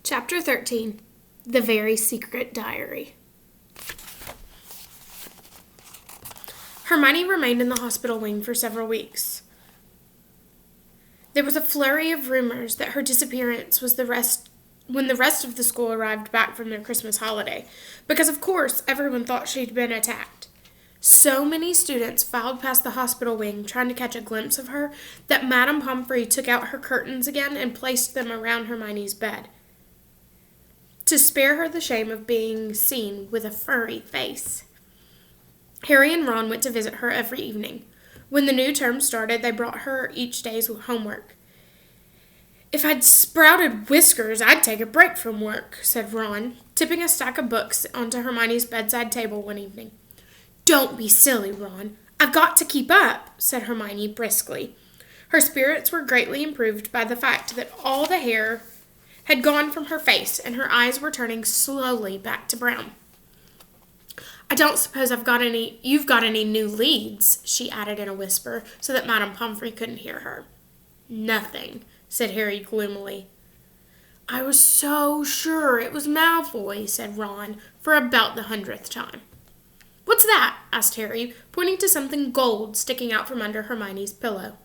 Chapter 13, The Very Secret Diary. Hermione remained in the hospital wing for several weeks. There was a flurry of rumors that her disappearance was when the rest of the school arrived back from their Christmas holiday, because of course everyone thought she'd been attacked. So many students filed past the hospital wing trying to catch a glimpse of her that Madame Pomfrey took out her curtains again and placed them around Hermione's bed, to spare her the shame of being seen with a furry face. Harry and Ron went to visit her every evening. When the new term started, they brought her each day's homework. "If I'd sprouted whiskers, I'd take a break from work," said Ron, tipping a stack of books onto Hermione's bedside table one evening. "Don't be silly, Ron. I've got to keep up," said Hermione briskly. Her spirits were greatly improved by the fact that all the hair had gone from her face, and her eyes were turning slowly back to brown. "I don't suppose you've got any new leads," she added in a whisper, so that Madame Pomfrey couldn't hear her. "Nothing," said Harry gloomily. "I was so sure it was Malfoy," said Ron, for about the 100th time. "What's that?" asked Harry, pointing to something gold sticking out from under Hermione's pillow.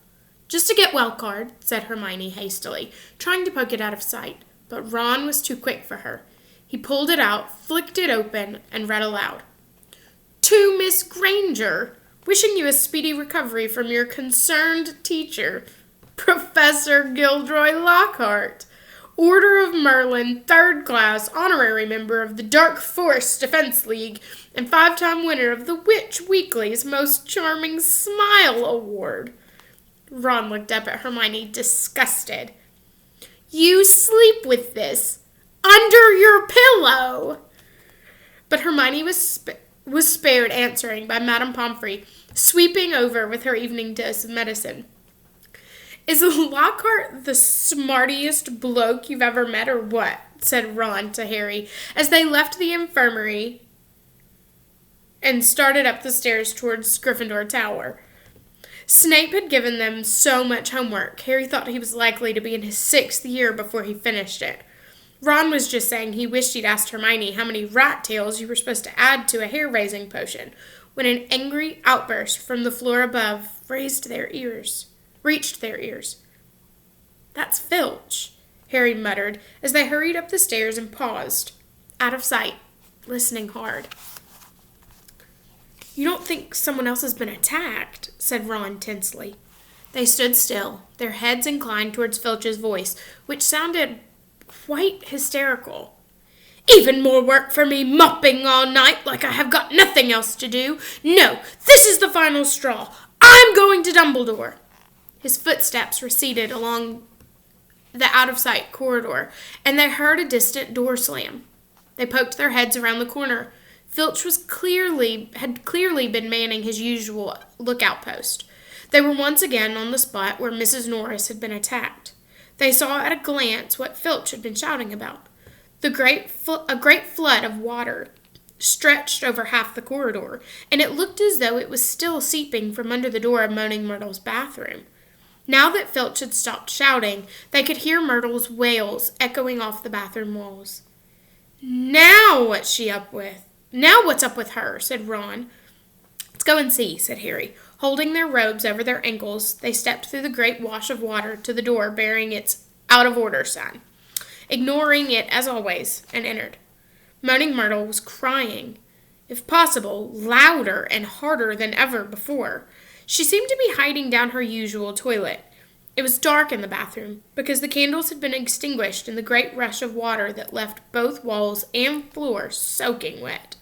"Just a get-well card," said Hermione hastily, trying to poke it out of sight. But Ron was too quick for her. He pulled it out, flicked it open, and read aloud. "To Miss Granger, wishing you a speedy recovery from your concerned teacher, Professor Gilderoy Lockhart, Order of Merlin, 3rd class, honorary member of the Dark Force Defense League, and 5-time winner of the Witch Weekly's Most Charming Smile Award." Ron looked up at Hermione, disgusted. "You sleep with this under your pillow!" But Hermione was spared answering by Madame Pomfrey, sweeping over with her evening dose of medicine. "Is Lockhart the smartiest bloke you've ever met, or what?" said Ron to Harry, as they left the infirmary and started up the stairs towards Gryffindor Tower. Snape had given them so much homework, Harry thought he was likely to be in his 6th year before he finished it. Ron was just saying he wished he'd asked Hermione how many rat tails you were supposed to add to a hair-raising potion, when an angry outburst from the floor above reached their ears. "That's Filch," Harry muttered as they hurried up the stairs and paused, out of sight, listening hard. "You don't think someone else has been attacked?" said Ron tensely. They stood still, their heads inclined towards Filch's voice, which sounded quite hysterical. "Even more work for me, mopping all night like I have got nothing else to do. No, this is the final straw. I'm going to Dumbledore." His footsteps receded along the out-of-sight corridor, and they heard a distant door slam. They poked their heads around the corner. Filch had clearly been manning his usual lookout post. They were once again on the spot where Mrs. Norris had been attacked. They saw at a glance what Filch had been shouting about. A great flood of water stretched over half the corridor, and it looked as though it was still seeping from under the door of Moaning Myrtle's bathroom. Now that Filch had stopped shouting, they could hear Myrtle's wails echoing off the bathroom walls. "Now what's she up with? Now what's up with her?" said Ron. "Let's go and see," said Harry. Holding their robes over their ankles, they stepped through the great wash of water to the door bearing its out-of-order sign, ignoring it as always, and entered. Moaning Myrtle was crying, if possible, louder and harder than ever before. She seemed to be hiding down her usual toilet. It was dark in the bathroom, because the candles had been extinguished in the great rush of water that left both walls and floor soaking wet.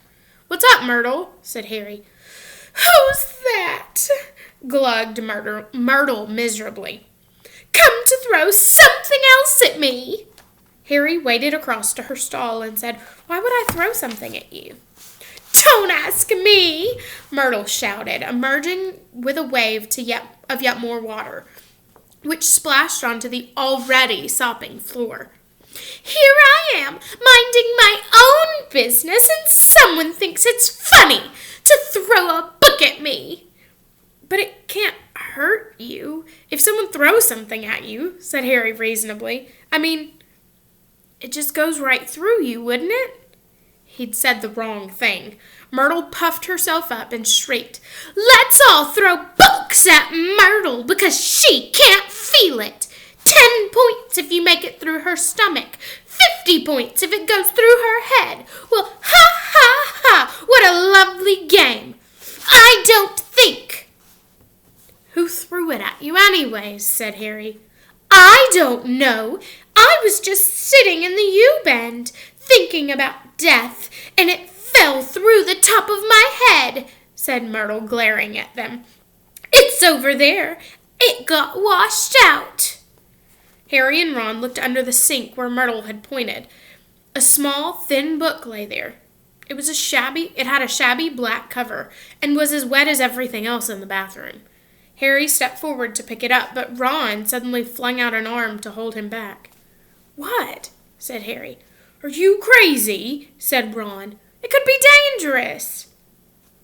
"What's up, Myrtle?" said Harry. "Who's that?" glugged Myrtle miserably. "Come to throw something else at me." Harry waded across to her stall and said, "Why would I throw something at you?" "Don't ask me," Myrtle shouted, emerging with a wave of yet more water, which splashed onto the already sopping floor. "Here I am, minding my own business, and someone thinks it's funny to throw a book at me." "But it can't hurt you if someone throws something at you," said Harry reasonably. "I mean, It just goes right through you, wouldn't it? He'd said the wrong thing. Myrtle puffed herself up and shrieked, "Let's all throw books at Myrtle because she can't feel it. 10 points if you make it through her stomach. 50 points if it goes through her head. Well, ha, ha, ha, what a lovely game. I don't think." "Who threw it at you anyways?" said Harry. "I don't know. I was just sitting in the U-bend, thinking about death, and it fell through the top of my head," said Myrtle, glaring at them. "It's over there. It got washed out." Harry and Ron looked under the sink where Myrtle had pointed. A small, thin book lay there. It had a shabby black cover and was as wet as everything else in the bathroom. Harry stepped forward to pick it up, but Ron suddenly flung out an arm to hold him back. "What?" said Harry. "Are you crazy?" said Ron. "It could be dangerous."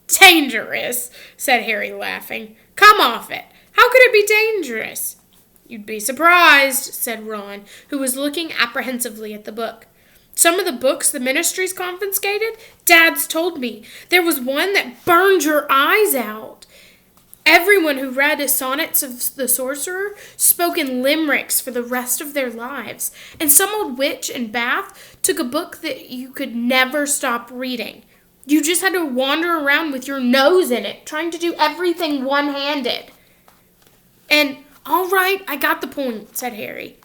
"Dangerous?" said Harry, laughing. "Come off it. How could it be dangerous?" "You'd be surprised," said Ron, who was looking apprehensively at the book. "Some of the books the ministry's confiscated, Dad's told me. There was one that burned your eyes out. Everyone who read his sonnets of the sorcerer spoke in limericks for the rest of their lives. And some old witch in Bath took a book that you could never stop reading. You just had to wander around with your nose in it, trying to do everything one-handed." "And, all right, I got the point," said Harry.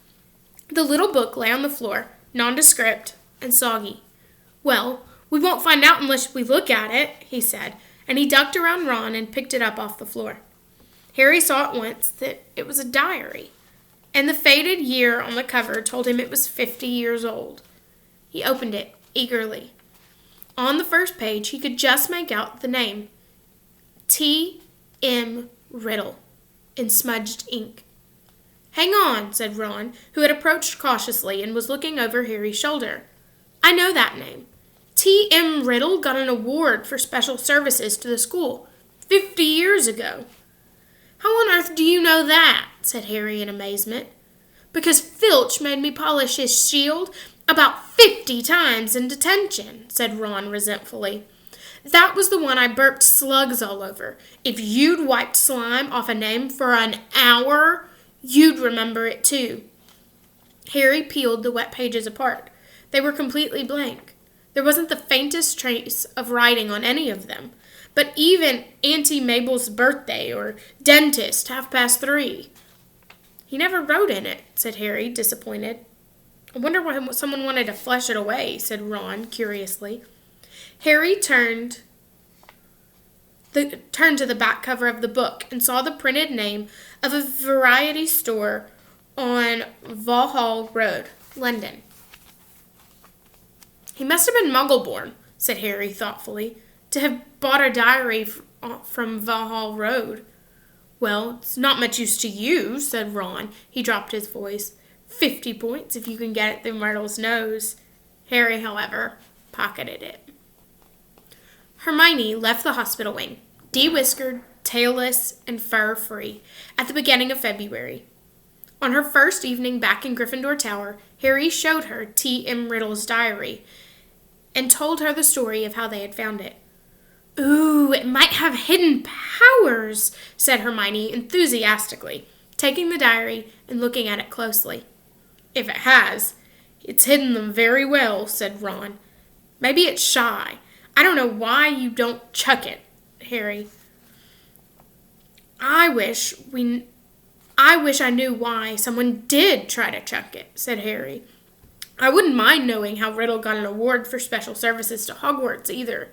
The little book lay on the floor, nondescript and soggy. "Well, we won't find out unless we look at it," he said, and he ducked around Ron and picked it up off the floor. Harry saw at once that it was a diary, and the faded year on the cover told him it was 50 years old. He opened it eagerly. On the first page, he could just make out the name, T.M. Riddle, in smudged ink. "Hang on," said Ron, who had approached cautiously and was looking over Harry's shoulder. "I know that name. T.M. Riddle got an award for special services to the school 50 years ago." "How on earth do you know that?" said Harry in amazement. "Because Filch made me polish his shield about 50 times in detention," said Ron resentfully. "That was the one I burped slugs all over. If you'd wiped slime off a name for an hour, you'd remember it too." Harry peeled the wet pages apart. They were completely blank. There wasn't the faintest trace of writing on any of them. But even Auntie Mabel's birthday or dentist 3:30. "He never wrote in it," said Harry, disappointed. "I wonder why someone wanted to flush it away," said Ron, curiously. Harry turned to the back cover of the book and saw the printed name of a variety store on Vauxhall Road, London. "He must have been Muggle-born," said Harry thoughtfully, "to have bought a diary from Vauxhall Road." "Well, it's not much use to you," said Ron. He dropped his voice. 50 points if you can get it through Myrtle's nose." Harry, however, pocketed it. Hermione left the hospital wing, de-whiskered, tailless, and fur-free, at the beginning of February. On her first evening back in Gryffindor Tower, Harry showed her T.M. Riddle's diary and told her the story of how they had found it. "Ooh, it might have hidden powers," said Hermione enthusiastically, taking the diary and looking at it closely. "If it has, it's hidden them very well," said Ron. "Maybe it's shy. I don't know why you don't chuck it, Harry." I wish I knew why someone did try to chuck it," said Harry. "I wouldn't mind knowing how Riddle got an award for special services to Hogwarts, either."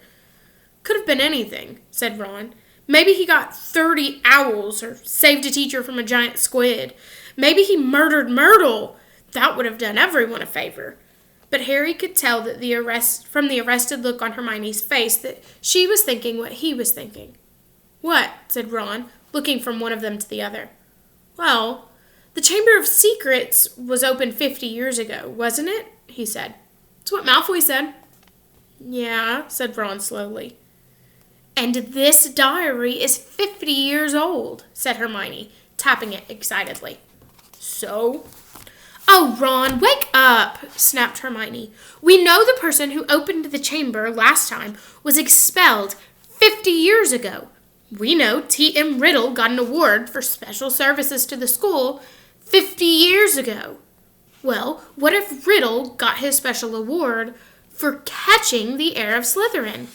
"Could have been anything," said Ron. "Maybe he got 30 owls or saved a teacher from a giant squid. Maybe he murdered Myrtle. That would have done everyone a favor." But Harry could tell that from the arrested look on Hermione's face that she was thinking what he was thinking. "What?" said Ron, looking from one of them to the other. "Well, the Chamber of Secrets was opened 50 years ago, wasn't it?" he said. "It's what Malfoy said." "Yeah," said Ron slowly. "And this diary is 50 years old," said Hermione, tapping it excitedly. "So?" "Oh, Ron, wake up," snapped Hermione. "We know the person who opened the chamber last time was expelled 50 years ago. We know T.M. Riddle got an award for special services to the school 50 years ago. Well, what if Riddle got his special award for catching the heir of Slytherin?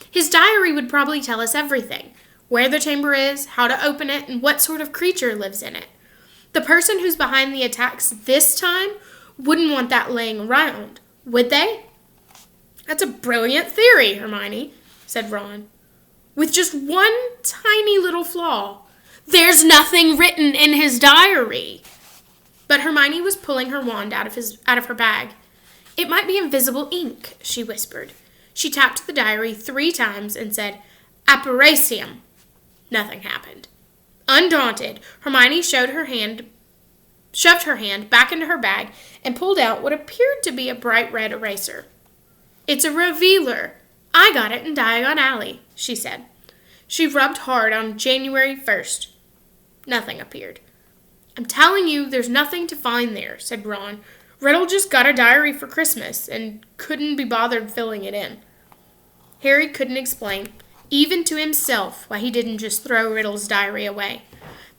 His diary would probably tell us everything. Where the chamber is, how to open it, and what sort of creature lives in it. The person who's behind the attacks this time wouldn't want that laying around, would they?" "That's a brilliant theory, Hermione," said Ron. "With just one tiny little flaw. There's nothing written in his diary." But Hermione was pulling her wand out of her bag. "It might be invisible ink," she whispered. She tapped the diary 3 times and said, "Apparatium." Nothing happened. Undaunted, Hermione shoved her hand back into her bag and pulled out what appeared to be a bright red eraser. "It's a revealer. I got it in Diagon Alley," she said. She rubbed hard on January 1st. Nothing appeared. "I'm telling you, there's nothing to find there," said Ron. "Riddle just got a diary for Christmas and couldn't be bothered filling it in." Harry couldn't explain, even to himself, why he didn't just throw Riddle's diary away.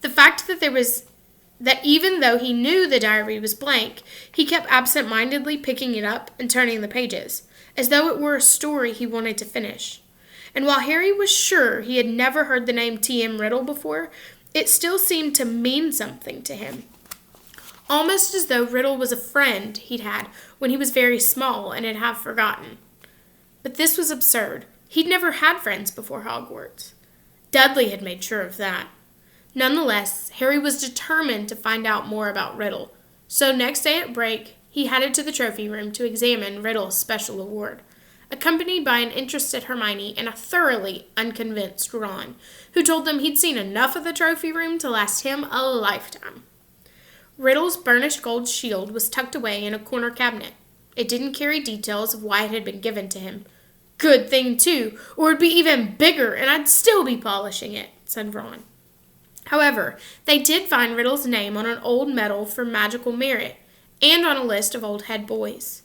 The fact that even though he knew the diary was blank, he kept absent-mindedly picking it up and turning the pages, as though it were a story he wanted to finish. And while Harry was sure he had never heard the name T.M. Riddle before, it still seemed to mean something to him. Almost as though Riddle was a friend he'd had when he was very small and had half forgotten. But this was absurd. He'd never had friends before Hogwarts. Dudley had made sure of that. Nonetheless, Harry was determined to find out more about Riddle. So next day at break, he headed to the trophy room to examine Riddle's special award, accompanied by an interested Hermione and a thoroughly unconvinced Ron, who told them he'd seen enough of the trophy room to last him a lifetime. Riddle's burnished gold shield was tucked away in a corner cabinet. It didn't carry details of why it had been given to him. "Good thing, too, or it'd be even bigger and I'd still be polishing it," said Ron. However, they did find Riddle's name on an old medal for magical merit and on a list of old head boys.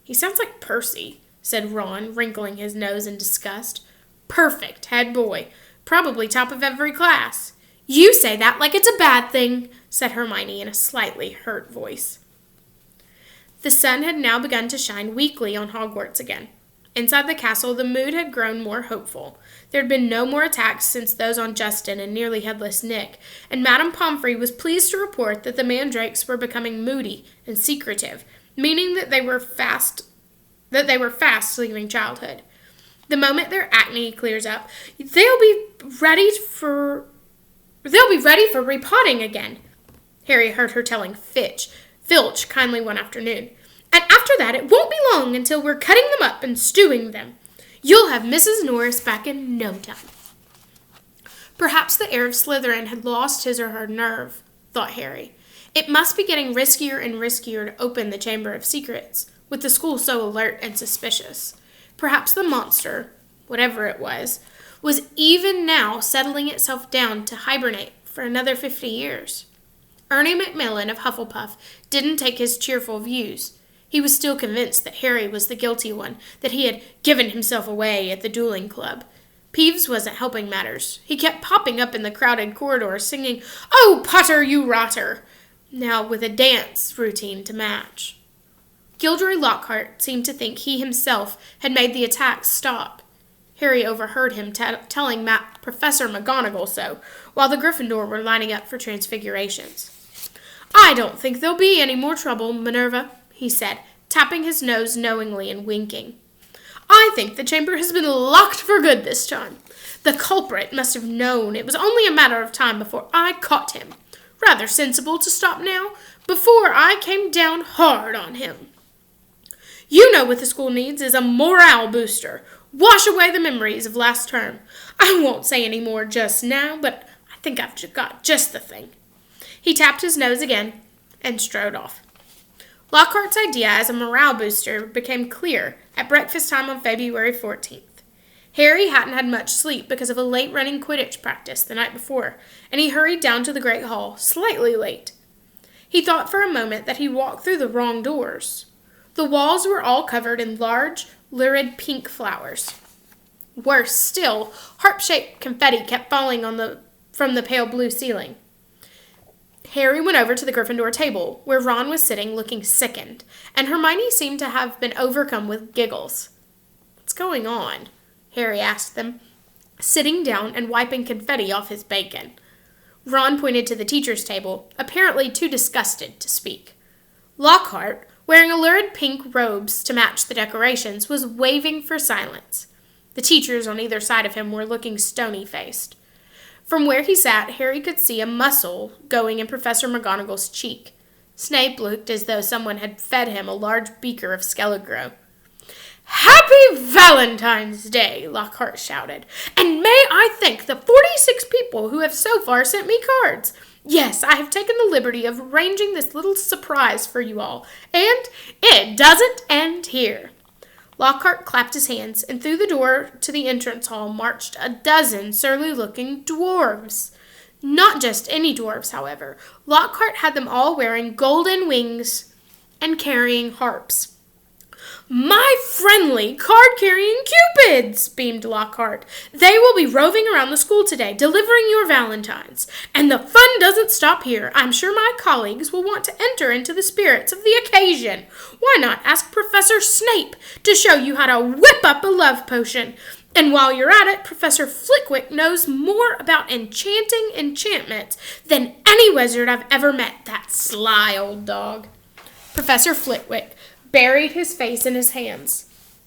"He sounds like Percy," said Ron, wrinkling his nose in disgust. "Perfect head boy. Probably top of every class." "You say that like it's a bad thing," said Hermione in a slightly hurt voice. The sun had now begun to shine weakly on Hogwarts again. Inside the castle, the mood had grown more hopeful. There had been no more attacks since those on Justin and nearly headless Nick, and Madame Pomfrey was pleased to report that the mandrakes were becoming moody and secretive, meaning that they were fast leaving childhood. The moment their acne clears up, they'll be ready for repotting again, Harry heard her telling Filch kindly one afternoon. "And after that, it won't be long until we're cutting them up and stewing them. You'll have Mrs. Norris back in no time." Perhaps the heir of Slytherin had lost his or her nerve, thought Harry. It must be getting riskier and riskier to open the Chamber of Secrets, with the school so alert and suspicious. Perhaps the monster, whatever it was even now settling itself down to hibernate for another 50 years. Ernie Macmillan of Hufflepuff didn't take his cheerful views. He was still convinced that Harry was the guilty one, that he had given himself away at the dueling club. Peeves wasn't helping matters. He kept popping up in the crowded corridor singing, "Oh, Potter, you rotter!" now with a dance routine to match. Gilderoy Lockhart seemed to think he himself had made the attacks stop. Harry overheard him telling Professor McGonagall so, while the Gryffindor were lining up for transfigurations. "I don't think there'll be any more trouble, Minerva," he said, tapping his nose knowingly and winking. "I think the chamber has been locked for good this time. The culprit must have known it was only a matter of time before I caught him. Rather sensible to stop now, before I came down hard on him. You know what the school needs is a morale booster. Wash away the memories of last term. I won't say any more just now, but I think I've got just the thing." He tapped his nose again and strode off. Lockhart's idea as a morale booster became clear at breakfast time on February 14th. Harry hadn't had much sleep because of a late-running Quidditch practice the night before, and he hurried down to the Great Hall, slightly late. He thought for a moment that he'd walked through the wrong doors. The walls were all covered in large, lurid pink flowers. Worse still, harp-shaped confetti kept falling from the pale blue ceiling. Harry went over to the Gryffindor table, where Ron was sitting looking sickened, and Hermione seemed to have been overcome with giggles. "What's going on?" Harry asked them, sitting down and wiping confetti off his bacon. Ron pointed to the teacher's table, apparently too disgusted to speak. Lockhart, wearing lurid pink robes to match the decorations, was waving for silence. The teachers on either side of him were looking stony-faced. From where he sat, Harry could see a muscle going in Professor McGonagall's cheek. Snape looked as though someone had fed him a large beaker of Skelegro. "Happy Valentine's Day!" Lockhart shouted. "And may I thank the 46 people who have so far sent me cards. Yes, I have taken the liberty of arranging this little surprise for you all, and it doesn't end here." Lockhart clapped his hands, and through the door to the entrance hall marched a dozen surly-looking dwarves. Not just any dwarves, however. Lockhart had them all wearing golden wings and carrying harps. "My friendly card-carrying Cupids!" beamed Lockhart. "They will be roving around the school today, delivering your valentines. And the fun doesn't stop here. I'm sure my colleagues will want to enter into the spirits of the occasion. Why not ask Professor Snape to show you how to whip up a love potion? And while you're at it, Professor Flitwick knows more about enchanting enchantments than any wizard I've ever met, that sly old dog." Professor Flitwick buried his face in his hands.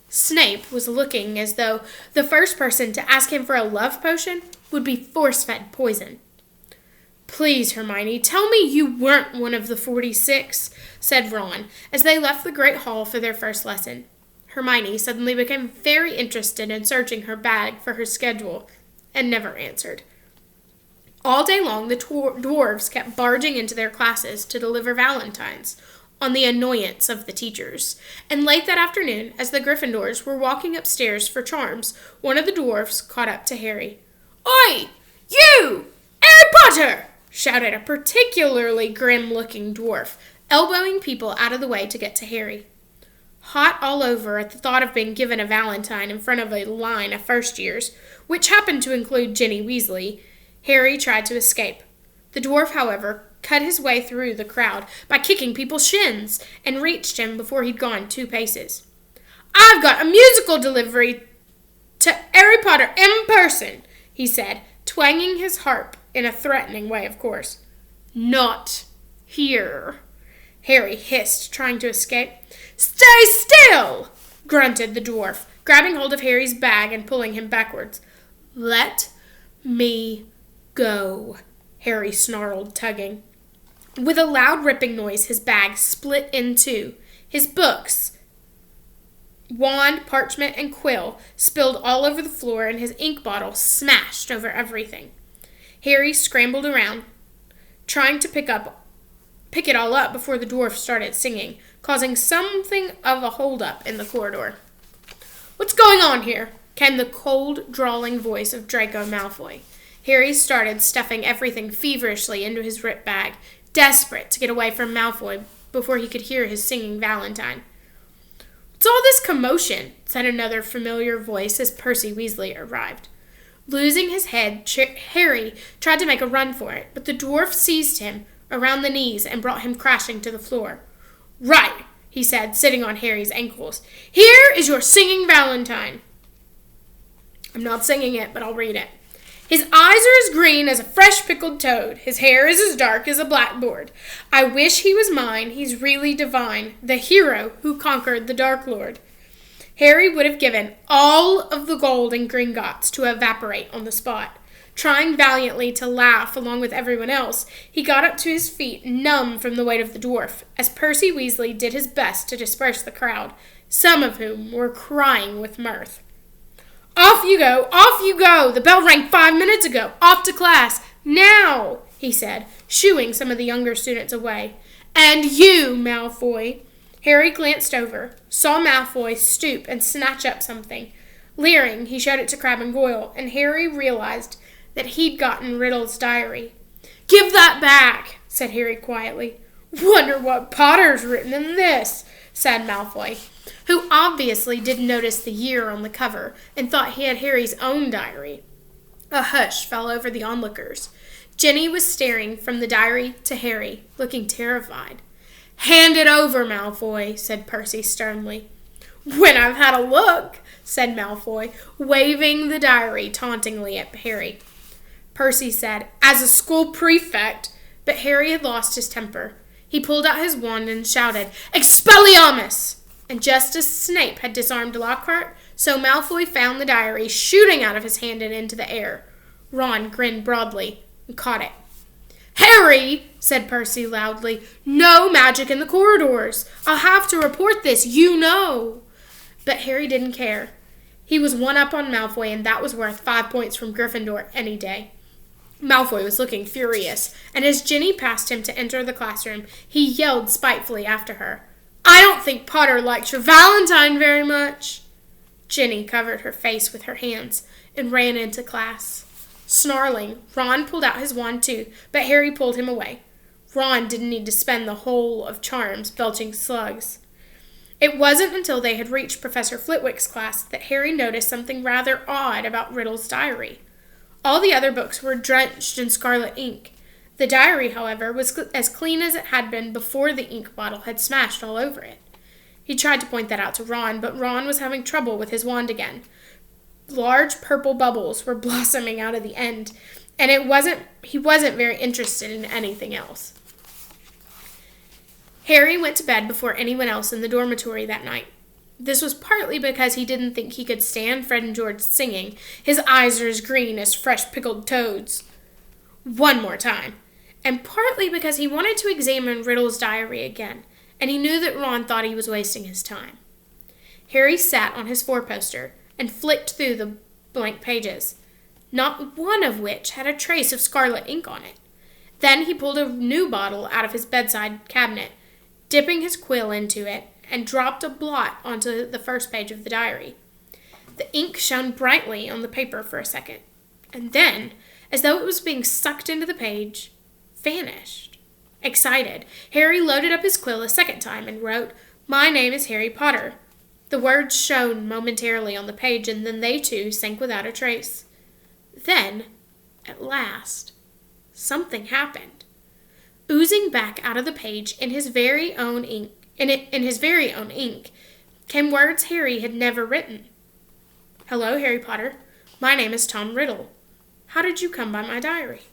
Snape was looking as though the first person to ask him for a love potion would be force-fed poison. "Please, Hermione, tell me you weren't one of the 46, said Ron, as they left the great hall for their first lesson. Hermione suddenly became very interested in searching her bag for her schedule, and never answered. All day long, the dwarves kept barging into their classes to deliver valentines, on the annoyance of the teachers. And late that afternoon, as the Gryffindors were walking upstairs for charms, one of the dwarfs caught up to Harry. "Oi! You! Harry Potter!" shouted a particularly grim-looking dwarf, elbowing people out of the way to get to Harry. Hot all over at the thought of being given a valentine in front of a line of first-years, which happened to include Ginny Weasley, Harry tried to escape. The dwarf, however, cut his way through the crowd by kicking people's shins and reached him before he'd gone 2 paces. "I've got a musical delivery to Harry Potter in person," he said, twanging his harp in a threatening way, of course. "Not here," Harry hissed, trying to escape. "Stay still!" grunted the dwarf, grabbing hold of Harry's bag and pulling him backwards. "Let me go," Harry snarled, tugging. With a loud ripping noise, his bag split in 2. His books, wand, parchment, and quill spilled all over the floor, and his ink bottle smashed over everything. Harry scrambled around, trying to pick it all up before the dwarf started singing, causing something of a hold-up in the corridor. "What's going on here?" came the cold, drawling voice of Draco Malfoy. Harry started stuffing everything feverishly into his ripped bag, desperate to get away from Malfoy before he could hear his singing valentine. "What's all this commotion?" said another familiar voice as Percy Weasley arrived. Losing his head, Harry tried to make a run for it, but the dwarf seized him around the knees and brought him crashing to the floor. "Right," he said, sitting on Harry's ankles. "Here is your singing valentine." I'm not singing it, but I'll read it. "His eyes are as green as a fresh pickled toad. His hair is as dark as a blackboard. I wish he was mine. He's really divine. The hero who conquered the Dark Lord." Harry would have given all of the gold in Gringotts to evaporate on the spot. Trying valiantly to laugh along with everyone else, he got up to his feet, numb from the weight of the dwarf, as Percy Weasley did his best to disperse the crowd, some of whom were crying with mirth. "Off you go! Off you go! The bell rang 5 minutes ago! Off to class! Now!" he said, shooing some of the younger students away. "And you, Malfoy!" Harry glanced over, saw Malfoy stoop and snatch up something. Leering, he showed it to Crabbe and Goyle, and Harry realized that he'd gotten Riddle's diary. "Give that back," said Harry quietly. "Wonder what Potter's written in this," said Malfoy, who obviously didn't notice the year on the cover and thought he had Harry's own diary. A hush fell over the onlookers. Ginny was staring from the diary to Harry, looking terrified. "Hand it over, Malfoy," said Percy sternly. "When I've had a look," said Malfoy, waving the diary tauntingly at Harry. Percy said, "As a school prefect," but Harry had lost his temper. He pulled out his wand and shouted, "Expelliarmus!" And just as Snape had disarmed Lockhart, so Malfoy found the diary shooting out of his hand and into the air. Ron grinned broadly and caught it. "Harry," said Percy loudly, "no magic in the corridors. I'll have to report this, you know." But Harry didn't care. He was one up on Malfoy, and that was worth 5 points from Gryffindor any day. Malfoy was looking furious, and as Ginny passed him to enter the classroom, he yelled spitefully after her, "I don't think Potter likes your Valentine very much." Ginny covered her face with her hands and ran into class. Snarling, Ron pulled out his wand too, but Harry pulled him away. Ron didn't need to spend the whole of charms belching slugs. It wasn't until they had reached Professor Flitwick's class that Harry noticed something rather odd about Riddle's diary. All the other books were drenched in scarlet ink. The diary, however, was as clean as it had been before the ink bottle had smashed all over it. He tried to point that out to Ron, but Ron was having trouble with his wand again. Large purple bubbles were blossoming out of the end, and he wasn't very interested in anything else. Harry went to bed before anyone else in the dormitory that night. This was partly because he didn't think he could stand Fred and George singing, "His eyes are as green as fresh pickled toads," one more time, and partly because he wanted to examine Riddle's diary again, and he knew that Ron thought he was wasting his time. Harry sat on his four-poster and flicked through the blank pages, not one of which had a trace of scarlet ink on it. Then he pulled a new bottle out of his bedside cabinet, dipping his quill into it, and dropped a blot onto the first page of the diary. The ink shone brightly on the paper for a second, and then, as though it was being sucked into the page, vanished. Excited, Harry loaded up his quill a second time and wrote, "My name is Harry Potter." The words shone momentarily on the page, and then they too sank without a trace. Then, at last, something happened. Oozing back out of the page in his very own ink, came words Harry had never written. "Hello, Harry Potter. My name is Tom Riddle. How did you come by my diary?"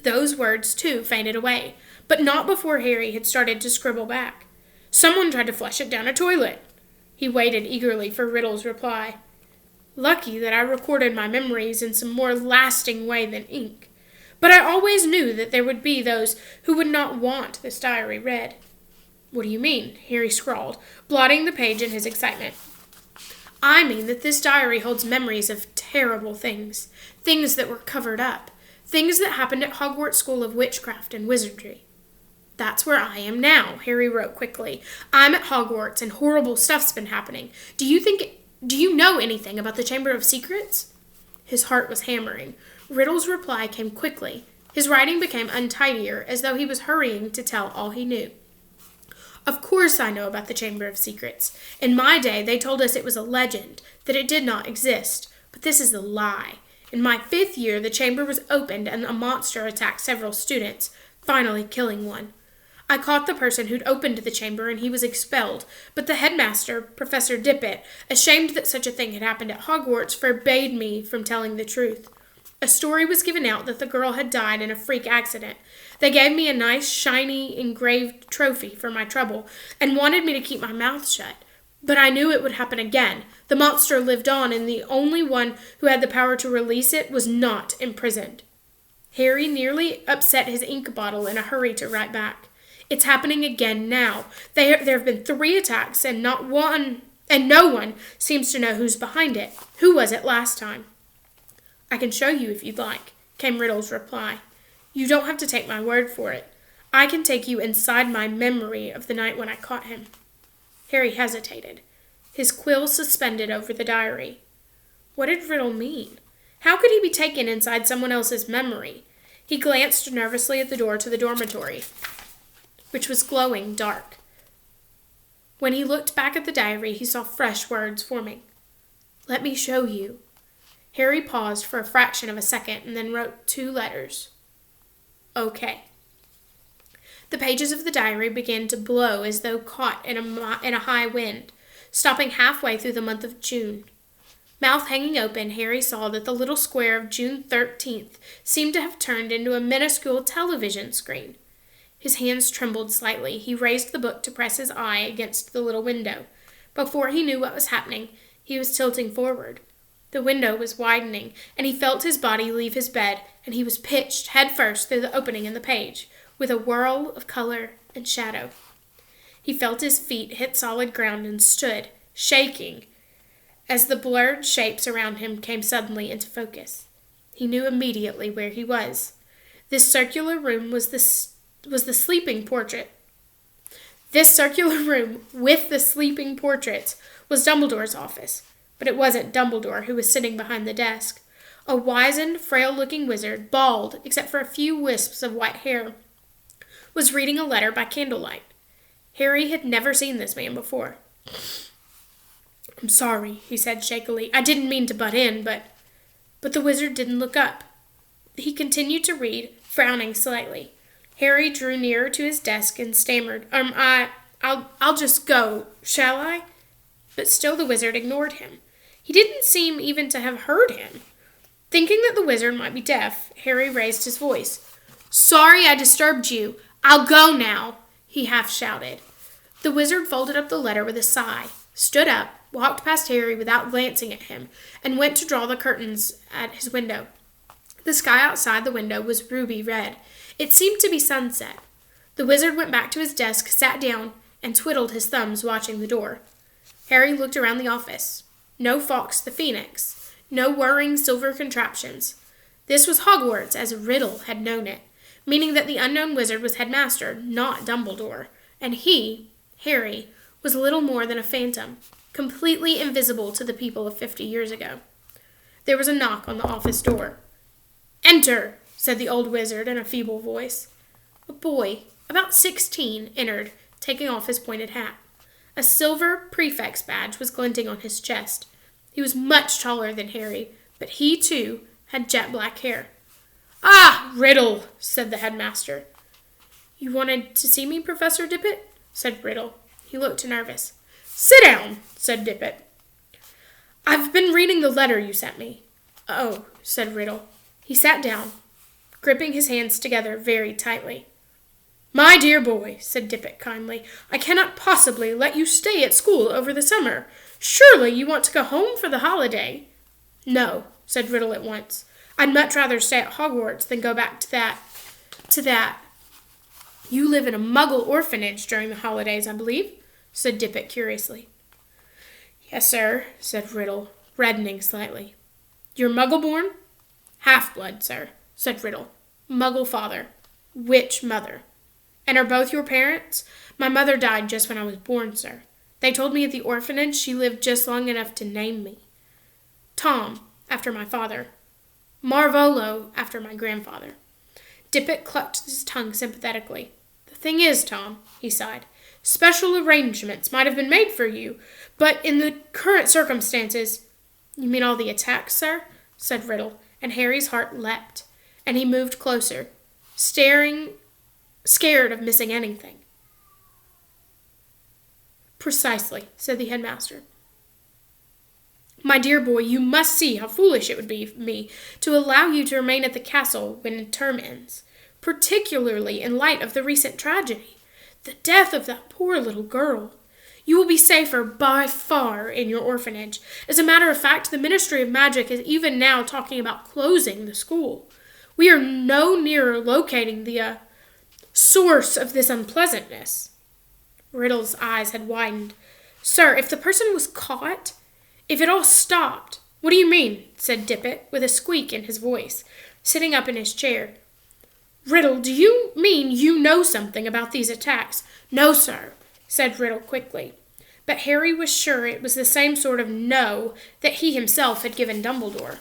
Those words, too, faded away, but not before Harry had started to scribble back. "Someone tried to flush it down a toilet." He waited eagerly for Riddle's reply. "Lucky that I recorded my memories in some more lasting way than ink. But I always knew that there would be those who would not want this diary read." "What do you mean?" Harry scrawled, blotting the page in his excitement. "I mean that this diary holds memories of terrible things, things that were covered up, things that happened at Hogwarts School of Witchcraft and Wizardry." "That's where I am now," Harry wrote quickly. "I'm at Hogwarts and horrible stuff's been happening. Do you know anything about the Chamber of Secrets?" His heart was hammering. Riddle's reply came quickly. His writing became untidier, as though he was hurrying to tell all he knew. "Of course I know about the Chamber of Secrets. In my day, they told us it was a legend, that it did not exist. But this is a lie. In my 5th year, the chamber was opened and a monster attacked several students, finally killing one. I caught the person who'd opened the chamber and he was expelled, but the headmaster, Professor Dippet, ashamed that such a thing had happened at Hogwarts, forbade me from telling the truth. A story was given out that the girl had died in a freak accident. They gave me a nice, shiny, engraved trophy for my trouble and wanted me to keep my mouth shut. But I knew it would happen again. The monster lived on, and the only one who had the power to release it was not imprisoned." Harry nearly upset his ink bottle in a hurry to write back. "It's happening again now. There have been 3 attacks, and no one seems to know who's behind it. Who was it last time?" "I can show you if you'd like," came Riddle's reply. "You don't have to take my word for it. I can take you inside my memory of the night when I caught him." Harry hesitated, his quill suspended over the diary. What did Riddle mean? How could he be taken inside someone else's memory? He glanced nervously at the door to the dormitory, which was glowing dark. When he looked back at the diary, he saw fresh words forming. "Let me show you." Harry paused for a fraction of a second and then wrote 2 letters. "Okay." The pages of the diary began to blow as though caught in a high wind, stopping halfway through the month of June. Mouth hanging open, Harry saw that the little square of June 13th seemed to have turned into a minuscule television screen. His hands trembled slightly. He raised the book to press his eye against the little window. Before he knew what was happening, he was tilting forward. The window was widening, and he felt his body leave his bed, and he was pitched headfirst through the opening in the page, with a whirl of color and shadow. He felt his feet hit solid ground and stood, shaking, as the blurred shapes around him came suddenly into focus. He knew immediately where he was. This circular room was the sleeping portrait. This circular room with the sleeping portraits was Dumbledore's office, but it wasn't Dumbledore who was sitting behind the desk. A wizened, frail-looking wizard, bald except for a few wisps of white hair, was reading a letter by candlelight. Harry had never seen this man before. "I'm sorry," he said shakily. "I didn't mean to butt in, but the wizard didn't look up." He continued to read, frowning slightly. Harry drew nearer to his desk and stammered, I'll just go, shall I?" But still the wizard ignored him. He didn't seem even to have heard him. Thinking that the wizard might be deaf, Harry raised his voice. "Sorry I disturbed you. I'll go now," he half shouted. The wizard folded up the letter with a sigh, stood up, walked past Harry without glancing at him, and went to draw the curtains at his window. The sky outside the window was ruby red. It seemed to be sunset. The wizard went back to his desk, sat down, and twiddled his thumbs, watching the door. Harry looked around the office. No Fawkes the Phoenix. No whirring silver contraptions. This was Hogwarts as Riddle had known it, meaning that the unknown wizard was headmaster, not Dumbledore, and he, Harry, was little more than a phantom, completely invisible to the people of 50 years ago. There was a knock on the office door. "Enter," said the old wizard in a feeble voice. A boy, about 16, entered, taking off his pointed hat. A silver prefect's badge was glinting on his chest. He was much taller than Harry, but he, too, had jet black hair. "Ah, Riddle," said the headmaster. "You wanted to see me, Professor Dippet?" said Riddle. He looked nervous. "Sit down," said Dippet. "I've been reading the letter you sent me." "Oh," said Riddle. He sat down, gripping his hands together very tightly. "My dear boy," said Dippet kindly, "I cannot possibly let you stay at school over the summer. Surely you want to go home for the holiday." "No," said Riddle at once. "I'd much rather stay at Hogwarts than go back to that. You live in a Muggle orphanage during the holidays, I believe?" said Dippet curiously. "Yes, sir," said Riddle, reddening slightly. "You're Muggle-born?" "Half-blood, sir," said Riddle. "Muggle father. Witch mother." "And are both your parents?" "My mother died just when I was born, sir. They told me at the orphanage she lived just long enough to name me. Tom, after my father. Marvolo, after my grandfather." Dippet clucked his tongue sympathetically. "The thing is, Tom," he sighed, "special arrangements might have been made for you, but in the current circumstances—" "You mean all the attacks, sir?" said Riddle, and Harry's heart leapt, and he moved closer, scared of missing anything. "Precisely," said the headmaster. "My dear boy, you must see how foolish it would be for me to allow you to remain at the castle when term ends, particularly in light of the recent tragedy, the death of that poor little girl. You will be safer by far in your orphanage. As a matter of fact, the Ministry of Magic is even now talking about closing the school. We are no nearer locating the source of this unpleasantness." Riddle's eyes had widened. "Sir, if the person was caught, if it all stopped—" "What do you mean?" said Dippet, with a squeak in his voice, sitting up in his chair. "Riddle, do you mean you know something about these attacks?" "No, sir," said Riddle quickly. But Harry was sure it was the same sort of no that he himself had given Dumbledore.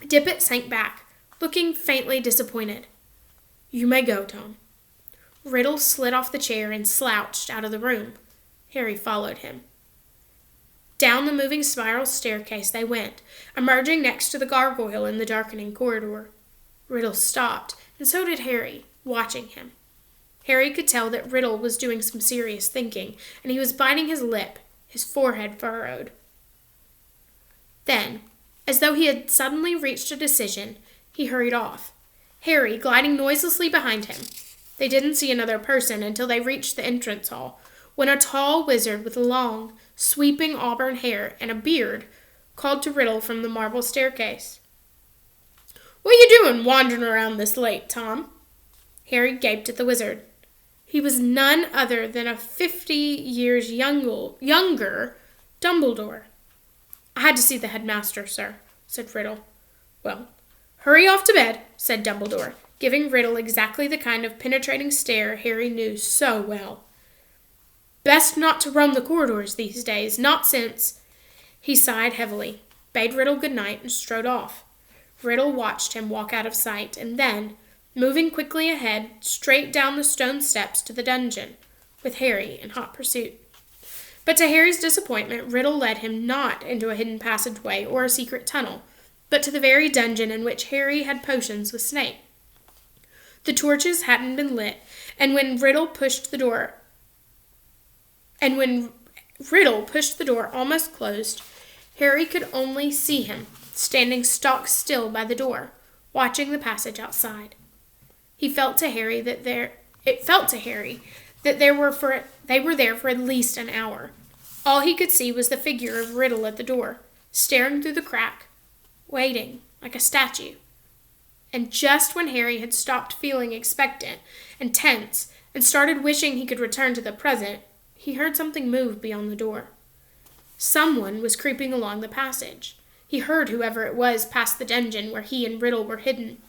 Dippet sank back, looking faintly disappointed. "You may go, Tom." Riddle slid off the chair and slouched out of the room. Harry followed him. Down the moving spiral staircase they went, emerging next to the gargoyle in the darkening corridor. Riddle stopped, and so did Harry, watching him. Harry could tell that Riddle was doing some serious thinking, and he was biting his lip, his forehead furrowed. Then, as though he had suddenly reached a decision, he hurried off, Harry gliding noiselessly behind him. They didn't see another person until they reached the entrance hall, when a tall wizard with long, sweeping auburn hair and a beard called to Riddle from the marble staircase. "What you doing wandering around this late, Tom?" Harry gaped at the wizard. He was none other than a 50 years younger Dumbledore. "I had to see the headmaster, sir," said Riddle. "Well, hurry off to bed," said Dumbledore, giving Riddle exactly the kind of penetrating stare Harry knew so well. "Best not to roam the corridors these days, not since—" He sighed heavily, bade Riddle good night, and strode off. Riddle watched him walk out of sight, and then, moving quickly ahead, straight down the stone steps to the dungeon, with Harry in hot pursuit. But to Harry's disappointment, Riddle led him not into a hidden passageway or a secret tunnel, but to the very dungeon in which Harry had potions with Snape. The torches hadn't been lit, and when Riddle pushed the door almost closed, Harry could only see him, standing stock still by the door, watching the passage outside. It felt to Harry that they were there for at least an hour. All he could see was the figure of Riddle at the door, staring through the crack, waiting like a statue. And just when Harry had stopped feeling expectant and tense and started wishing he could return to the present, he heard something move beyond the door. Someone was creeping along the passage. He heard whoever it was pass the dungeon where he and Riddle were hidden.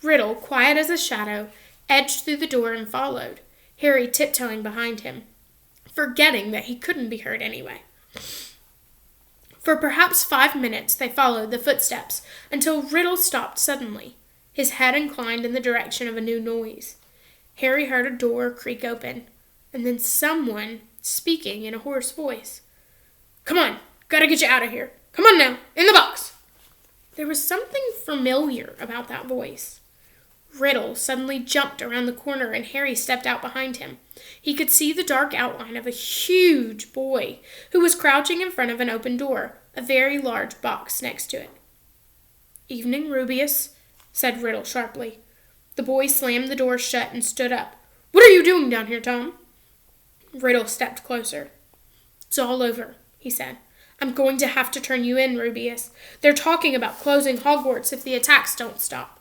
Riddle, quiet as a shadow, edged through the door and followed, Harry tiptoeing behind him, forgetting that he couldn't be heard anyway. For perhaps 5 minutes they followed the footsteps until Riddle stopped suddenly, his head inclined in the direction of a new noise. Harry heard a door creak open, and then someone speaking in a hoarse voice. "Come on, gotta get you out of here. Come on now, in the box." There was something familiar about that voice. Riddle suddenly jumped around the corner and Harry stepped out behind him. He could see the dark outline of a huge boy who was crouching in front of an open door, a very large box next to it. "Evening, Rubeus," said Riddle sharply. The boy slammed the door shut and stood up. "What are you doing down here, Tom?" Riddle stepped closer. "It's all over," he said. "I'm going to have to turn you in, Rubeus. They're talking about closing Hogwarts if the attacks don't stop."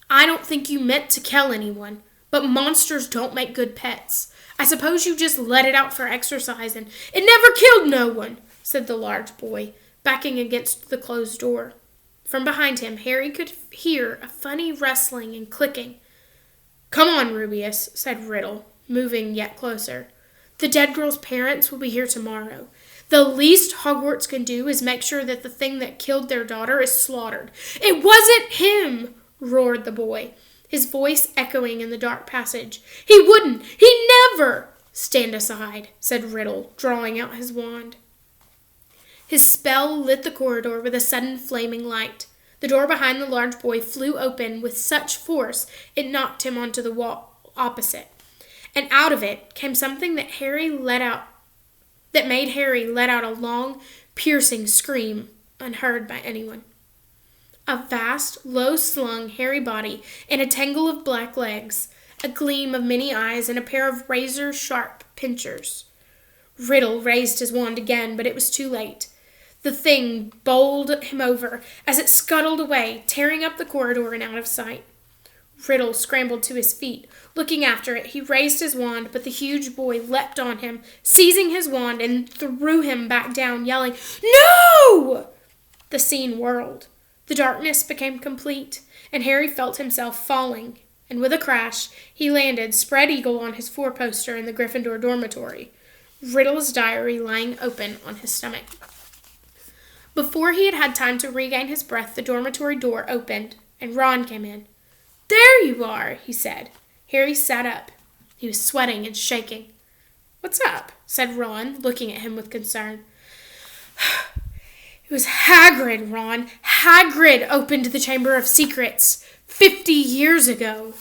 "I don't think you meant to kill anyone, but monsters don't make good pets. I suppose you just let it out for exercise and it never killed no one," said the large boy, backing against the closed door. From behind him, Harry could hear a funny rustling and clicking. "Come on, Rubeus," said Riddle, moving yet closer. "The dead girl's parents will be here tomorrow. The least Hogwarts can do is make sure that the thing that killed their daughter is slaughtered." "It wasn't him!" roared the boy, his voice echoing in the dark passage. "He wouldn't! He never!" "Stand aside," said Riddle, drawing out his wand. His spell lit the corridor with a sudden flaming light. The door behind the large boy flew open with such force it knocked him onto the wall opposite, and out of it came something that made Harry let out a long, piercing scream unheard by anyone. A vast, low-slung, hairy body and a tangle of black legs, a gleam of many eyes, and a pair of razor-sharp pincers. Riddle raised his wand again, but it was too late. The thing bowled him over as it scuttled away, tearing up the corridor and out of sight. Riddle scrambled to his feet. Looking after it, he raised his wand, but the huge boy leapt on him, seizing his wand, and threw him back down, yelling, "No!" The scene whirled. The darkness became complete, and Harry felt himself falling, and with a crash, he landed spread-eagle on his four-poster in the Gryffindor dormitory, Riddle's diary lying open on his stomach. Before he had had time to regain his breath, the dormitory door opened, and Ron came in. "There you are," he said. Harry sat up. He was sweating and shaking. "What's up?" said Ron, looking at him with concern. "It was Hagrid, Ron. Hagrid opened the Chamber of Secrets 50 years ago."